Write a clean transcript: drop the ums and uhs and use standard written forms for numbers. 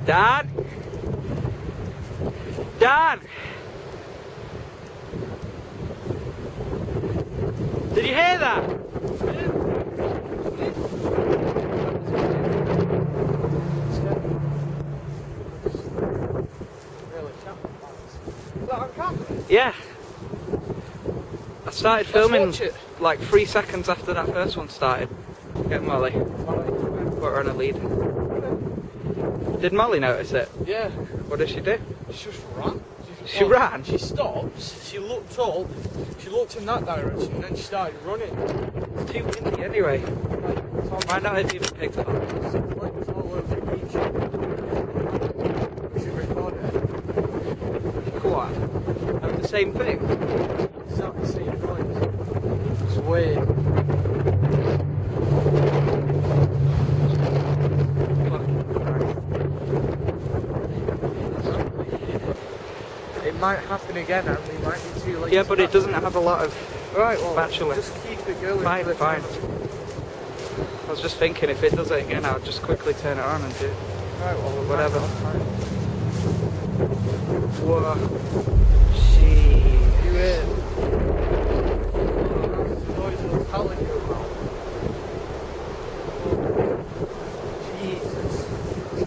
Dan? Dan? Did you hear that? Yeah. I started filming like 3 seconds after that first one started. Get Molly. Put her on a lead. Did Molly notice it? Yeah. What did she do? She just ran. She ran? She stopped, she looked up, she looked in that direction, and then she started running. It's too windy anyway. Might not have even picked it up. It's all over the beach. We should record it. What? Of the same thing? Exactly the same noise. It's weird. It might happen again, and we might be too late. Yeah, but it doesn't have a lot of... Right, well, actually. just keep it going. Fine. I was just thinking if it does it again, I'll just quickly turn it on and do it. Right, well, Whatever. Whoa. Gee. You in?